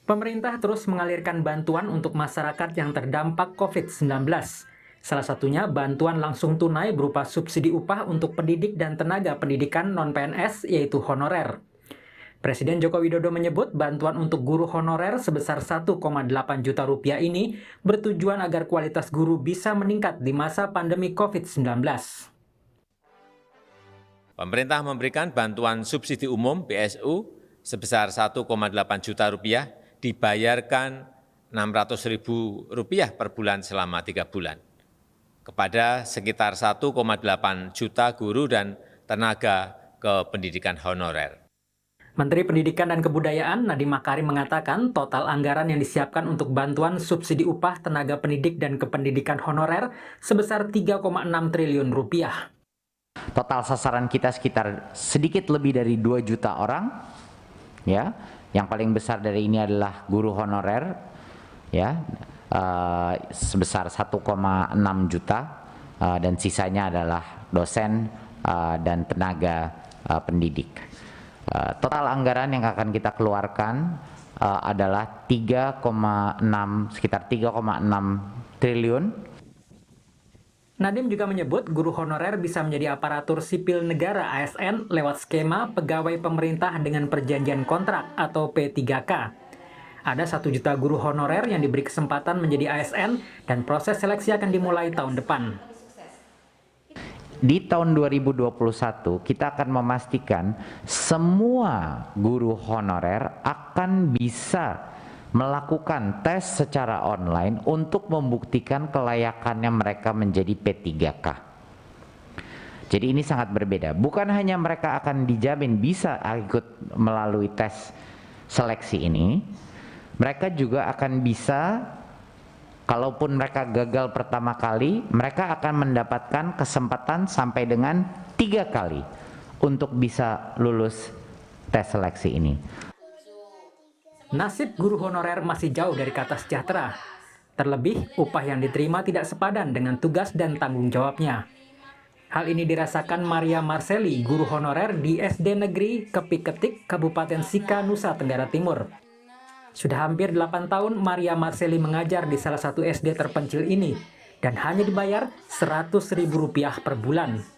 Pemerintah terus mengalirkan bantuan untuk masyarakat yang terdampak COVID-19. Salah satunya bantuan langsung tunai berupa subsidi upah untuk pendidik dan tenaga pendidikan non-PNS, yaitu honorer. Presiden Joko Widodo menyebut bantuan untuk guru honorer sebesar 1,8 juta rupiah ini bertujuan agar kualitas guru bisa meningkat di masa pandemi COVID-19. Pemerintah memberikan bantuan subsidi umum (BSU) sebesar 1,8 juta rupiah dibayarkan Rp600.000 per bulan selama 3 bulan kepada sekitar 1,8 juta guru dan tenaga kependidikan honorer. Menteri Pendidikan dan Kebudayaan Nadiem Makarim mengatakan total anggaran yang disiapkan untuk bantuan subsidi upah tenaga pendidik dan kependidikan honorer sebesar 3,6 triliun rupiah. Total sasaran kita sekitar sedikit lebih dari 2 juta orang, ya. Yang paling besar dari ini adalah guru honorer, ya, sebesar 1,6 juta, dan sisanya adalah dosen dan tenaga pendidik. Total anggaran yang akan kita keluarkan adalah sekitar 3,6 triliun. Nadiem juga menyebut guru honorer bisa menjadi aparatur sipil negara ASN lewat skema pegawai pemerintah dengan perjanjian kontrak atau P3K. Ada 1 juta guru honorer yang diberi kesempatan menjadi ASN dan proses seleksi akan dimulai tahun depan. Di tahun 2021 kita akan memastikan semua guru honorer akan bisa melakukan tes secara online untuk membuktikan kelayakannya mereka menjadi P3K. Jadi ini sangat berbeda. Bukan hanya mereka akan dijamin bisa ikut melalui tes seleksi ini, mereka juga akan bisa, kalaupun mereka gagal pertama kali, mereka akan mendapatkan kesempatan sampai dengan 3 kali untuk bisa lulus tes seleksi ini. Nasib guru honorer masih jauh dari kata sejahtera. Terlebih, upah yang diterima tidak sepadan dengan tugas dan tanggung jawabnya. Hal ini dirasakan Maria Marseli, guru honorer di SD Negeri Kepiketik, Kabupaten Sika, Nusa Tenggara Timur. Sudah hampir 8 tahun Maria Marseli mengajar di salah satu SD terpencil ini dan hanya dibayar Rp100.000 per bulan.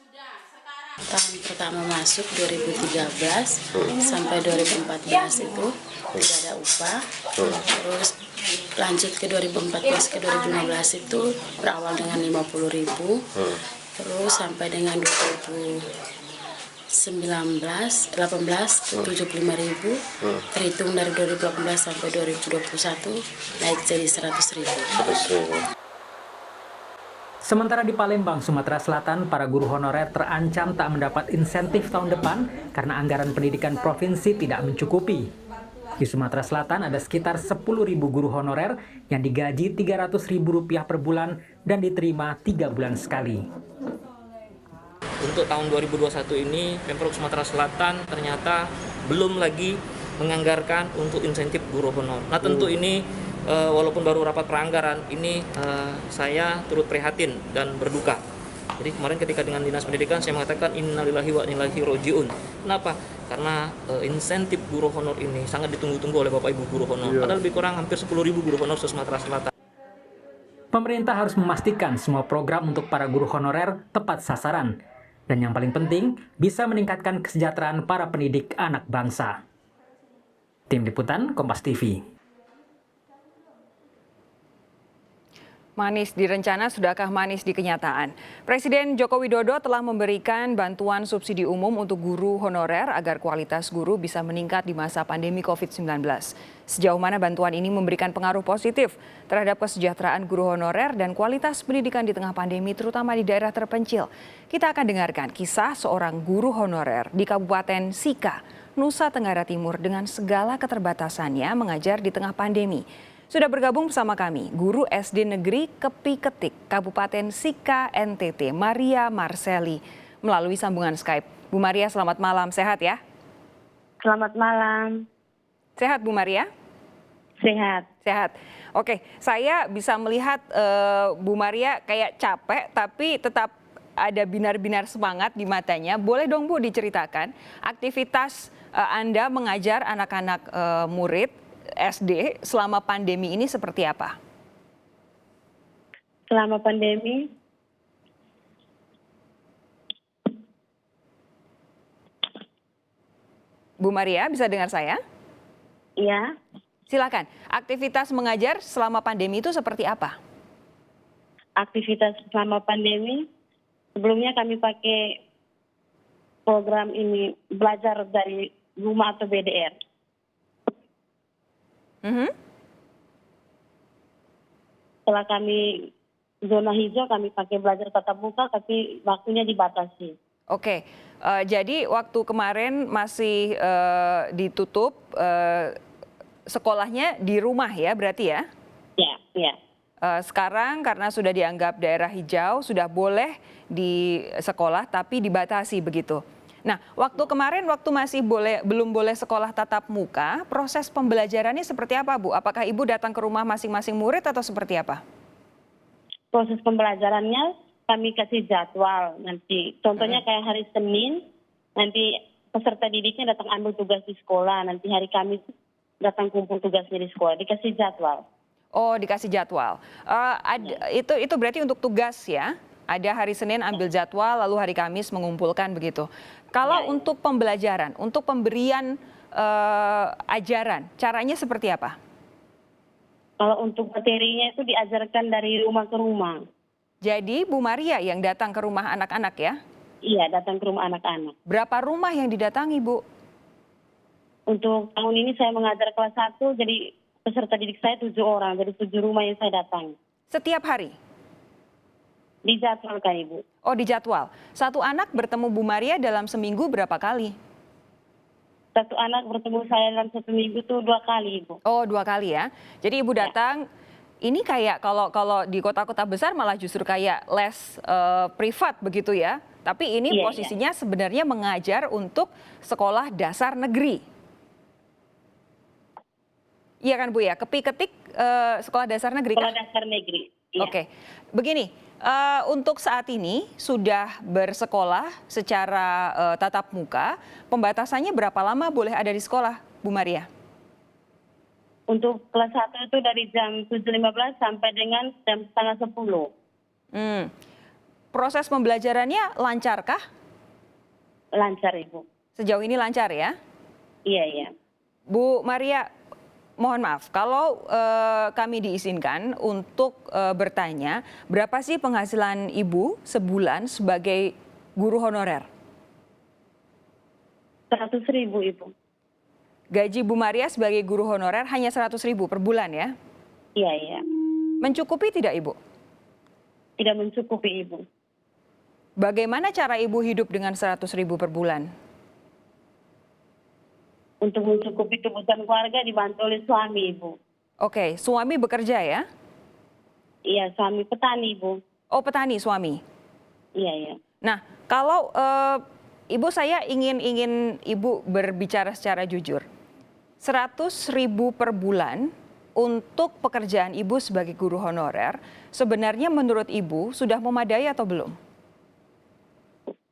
Tahun pertama masuk 2013 sampai 2014 itu tidak ada upah. Terus lanjut ke 2014 ke 2015 itu berawal dengan 50.000. Terus sampai dengan 2018 75.000, terhitung dari 2018 sampai 2021 naik jadi 100.000. Sementara di Palembang, Sumatera Selatan, para guru honorer terancam tak mendapat insentif tahun depan karena anggaran pendidikan provinsi tidak mencukupi. Di Sumatera Selatan ada sekitar 10.000 guru honorer yang digaji Rp300.000 per bulan dan diterima 3 bulan sekali. Untuk tahun 2021 ini, Pemprov Sumatera Selatan ternyata belum lagi menganggarkan untuk insentif guru honor. Nah tentu ini walaupun baru rapat peranggaran, ini saya turut prihatin dan berduka. Jadi kemarin ketika dengan Dinas Pendidikan saya mengatakan innalillahi wa inna ilaihi rajiun. Kenapa? Karena insentif guru honor ini sangat ditunggu-tunggu oleh Bapak Ibu guru honor. Ada lebih kurang hampir 10.000 guru honor se-Sumatera Selatan. Pemerintah harus memastikan semua program untuk para guru honorer tepat sasaran. Dan yang paling penting, bisa meningkatkan kesejahteraan para pendidik anak bangsa. Tim Liputan, Kompas TV. Manis di rencana, sudahkah manis di kenyataan? Presiden Joko Widodo telah memberikan bantuan subsidi umum untuk guru honorer agar kualitas guru bisa meningkat di masa pandemi COVID-19. Sejauh mana bantuan ini memberikan pengaruh positif terhadap kesejahteraan guru honorer dan kualitas pendidikan di tengah pandemi, terutama di daerah terpencil? Kita akan dengarkan kisah seorang guru honorer di Kabupaten Sika, Nusa Tenggara Timur dengan segala keterbatasannya mengajar di tengah pandemi. Sudah bergabung bersama kami, Guru SD Negeri Kepiketik, Kabupaten Sika, NTT, Maria Marseli, melalui sambungan Skype. Bu Maria, selamat malam. Sehat ya? Selamat malam. Sehat Bu Maria? Sehat. Sehat. Oke, saya bisa melihat Bu Maria kayak capek, tapi tetap ada binar-binar semangat di matanya. Boleh dong Bu diceritakan aktivitas Anda mengajar anak-anak murid SD selama pandemi ini seperti apa? Selama pandemi, Bu Maria, bisa dengar saya? ya, Silakan. Aktivitas mengajar selama pandemi itu seperti apa? aktivitas selama pandemi, sebelumnya kami pakai program ini belajar dari rumah atau BDR. Mhm. Setelah kami zona hijau, kami pakai belajar tatap muka, tapi waktunya dibatasi. Oke, jadi waktu kemarin masih ditutup sekolahnya di rumah ya berarti ya? Ya, ya. Sekarang karena sudah dianggap daerah hijau, sudah boleh di sekolah tapi dibatasi begitu. Nah, waktu kemarin waktu masih belum boleh sekolah tatap muka, proses pembelajarannya seperti apa, Bu? Apakah Ibu datang ke rumah masing-masing murid atau seperti apa? Proses pembelajarannya kami kasih jadwal nanti. Contohnya kayak hari Senin, nanti peserta didiknya datang ambil tugas di sekolah. Nanti hari Kamis datang kumpul tugasnya di sekolah. Dikasih jadwal. Oh, dikasih jadwal. Itu berarti untuk tugas ya? Ada hari Senin ambil jadwal, lalu hari Kamis mengumpulkan begitu. Kalau Ya. untuk pembelajaran, untuk pemberian ajaran, caranya seperti apa? Kalau untuk materinya itu diajarkan dari rumah ke rumah. Jadi Bu Maria yang datang ke rumah anak-anak ya? Iya, datang ke rumah anak-anak. Berapa rumah yang didatangi, Bu? Untuk tahun ini saya mengajar kelas 1, jadi peserta didik saya 7 orang. Jadi 7 rumah yang saya datang. Setiap hari? Dijadwalkan, Ibu. Oh, dijadwal. Satu anak bertemu Bu Maria dalam seminggu berapa kali? Satu anak bertemu saya dalam 1 minggu itu 2 kali, Ibu. Oh, 2 kali ya. Jadi Ibu datang, ini kayak kalau di kota-kota besar malah justru kayak les privat begitu ya. Tapi ini Iya, posisinya sebenarnya mengajar untuk sekolah dasar negeri. Iya kan Bu ya, ketik sekolah dasar negeri Sekolah kan? dasar negeri. Iya. Oke, begini, untuk saat ini sudah bersekolah secara tatap muka, pembatasannya berapa lama boleh ada di sekolah, Bu Maria? Untuk kelas 1 itu dari jam 7.15 sampai dengan jam setengah 10. Proses pembelajarannya lancarkah? Lancar, Ibu. Sejauh ini lancar ya? Iya, iya. Bu Maria, mohon maaf, kalau kami diizinkan untuk bertanya, berapa sih penghasilan Ibu sebulan sebagai guru honorer? 100.000, Ibu. Gaji Bu Maria sebagai guru honorer hanya 100.000 per bulan ya? Iya, iya. Mencukupi tidak Ibu? Tidak mencukupi, Ibu. Bagaimana cara Ibu hidup dengan 100.000 per bulan? Untuk mencukupi kebutuhan keluarga dibantu oleh suami, Ibu. Oke, suami bekerja ya? Iya, suami petani, Ibu. Oh, petani suami. Iya, iya. Nah, kalau Ibu, saya ingin Ibu berbicara secara jujur. 100.000 per bulan untuk pekerjaan Ibu sebagai guru honorer, sebenarnya menurut Ibu sudah memadai atau belum?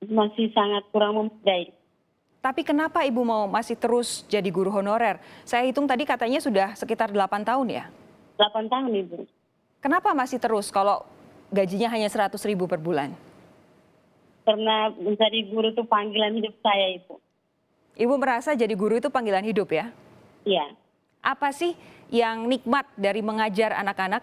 Masih sangat kurang memadai. Tapi kenapa Ibu mau masih terus jadi guru honorer? Saya hitung tadi katanya sudah sekitar 8 tahun ya? 8 tahun, Ibu. Kenapa masih terus kalau gajinya hanya 100.000 per bulan? Karena menjadi guru itu panggilan hidup saya, Ibu. Ibu merasa jadi guru itu panggilan hidup ya? Iya. Apa sih yang nikmat dari mengajar anak-anak?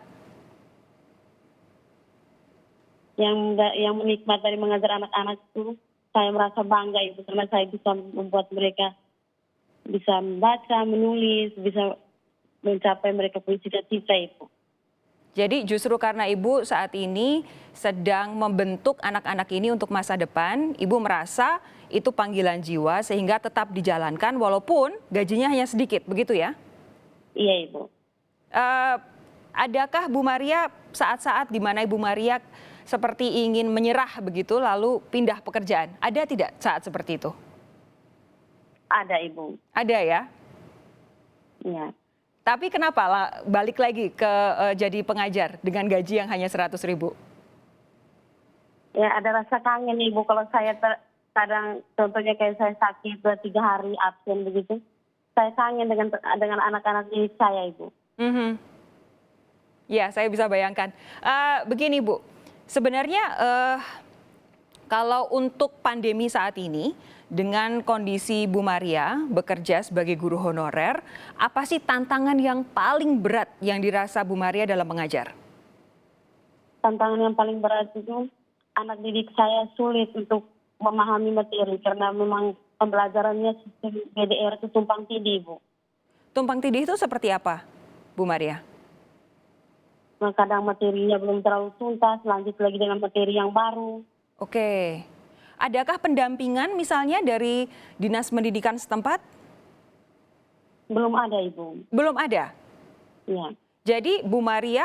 Yang menikmat dari mengajar anak-anak itu, saya merasa bangga, Ibu, karena saya bisa membuat mereka bisa membaca, menulis, bisa mencapai mereka punya cita-cita, Ibu. Jadi justru karena Ibu saat ini sedang membentuk anak-anak ini untuk masa depan, Ibu merasa itu panggilan jiwa sehingga tetap dijalankan walaupun gajinya hanya sedikit, begitu ya? Iya, Ibu. Adakah Bu Maria saat-saat di mana Ibu Maria seperti ingin menyerah begitu lalu pindah pekerjaan? Ada tidak saat seperti itu? Ada, Ibu. Ada ya? Iya. Tapi kenapa balik lagi ke jadi pengajar dengan gaji yang hanya 100.000? Ya, ada rasa kangen, Ibu. Kalau saya kadang contohnya kayak saya sakit 2-3 hari absen begitu. saya kangen dengan anak-anak didik saya, Ibu. Ya, saya bisa bayangkan. Begini Bu, sebenarnya kalau untuk pandemi saat ini, dengan kondisi Bu Maria bekerja sebagai guru honorer, apa sih tantangan yang paling berat yang dirasa Bu Maria dalam mengajar? Tantangan yang paling berat itu anak didik saya sulit untuk memahami materi karena memang pembelajarannya sistem BDR itu tumpang tindih, Bu. Tumpang tindih itu seperti apa, Bu Maria? Kadang materinya belum terlalu tuntas, lanjut lagi dengan materi yang baru. Oke. Adakah pendampingan misalnya dari Dinas Pendidikan setempat? Belum ada, Ibu. Belum ada? Ya. Jadi Bu Maria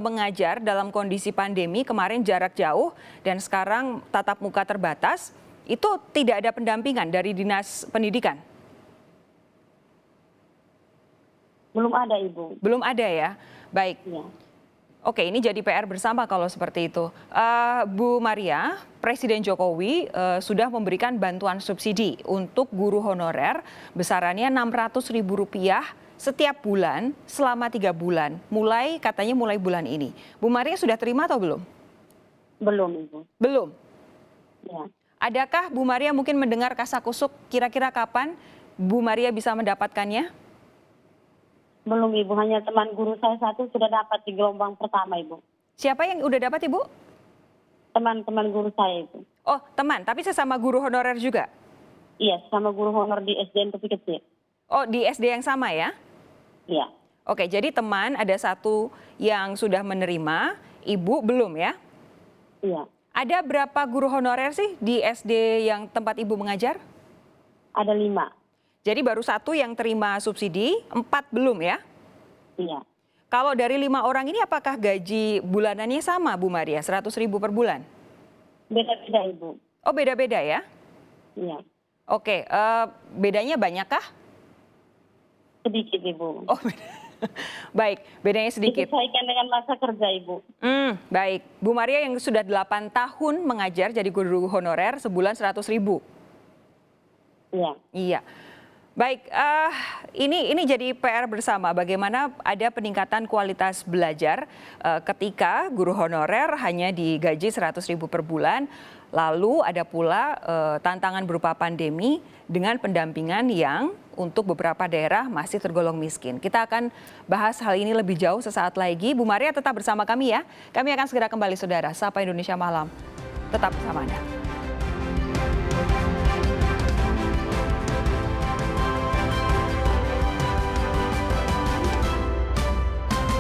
mengajar dalam kondisi pandemi, kemarin jarak jauh dan sekarang tatap muka terbatas, itu tidak ada pendampingan dari Dinas Pendidikan? Belum ada, Ibu. Belum ada ya? Baik. Ya. Oke, ini jadi PR bersama kalau seperti itu. Bu Maria, Presiden Jokowi sudah memberikan bantuan subsidi untuk guru honorer besarannya Rp600.000 setiap bulan selama 3 bulan. Katanya mulai bulan ini. Bu Maria sudah terima atau belum? Belum, Ibu. Belum. Ya. Adakah Bu Maria mungkin mendengar kasakusuk kira-kira kapan Bu Maria bisa mendapatkannya? Belum, Ibu. Hanya teman guru saya satu sudah dapat di gelombang pertama, Ibu. Siapa yang udah dapat, Ibu? Teman-teman guru saya itu. Oh, teman. Tapi sesama guru honorer juga? Iya, sama guru honor di SDN Tepi Kecil. Oh, di SD yang sama ya? Iya. Oke, jadi teman ada satu yang sudah menerima, Ibu belum ya? Iya. Ada berapa guru honorer sih di SD yang tempat Ibu mengajar? Ada 5. Jadi baru 1 yang terima subsidi, 4 belum ya? Iya. Kalau dari 5 orang ini apakah gaji bulanannya sama Bu Maria, 100.000 per bulan? Beda-beda, Ibu. Oh beda-beda ya? Iya. Oke, bedanya banyakkah? Sedikit, Ibu. Oh baik, bedanya sedikit. Disesuaikan dengan masa kerja, Ibu. Baik, Bu Maria yang sudah 8 tahun mengajar jadi guru honorer sebulan 100.000. Iya. Iya. Baik, ini jadi PR bersama bagaimana ada peningkatan kualitas belajar ketika guru honorer hanya digaji 100.000 per bulan. Lalu ada pula tantangan berupa pandemi dengan pendampingan yang untuk beberapa daerah masih tergolong miskin. Kita akan bahas hal ini lebih jauh sesaat lagi. Bu Maria tetap bersama kami ya. Kami akan segera kembali saudara. Sapa Indonesia Malam. Tetap bersama Anda.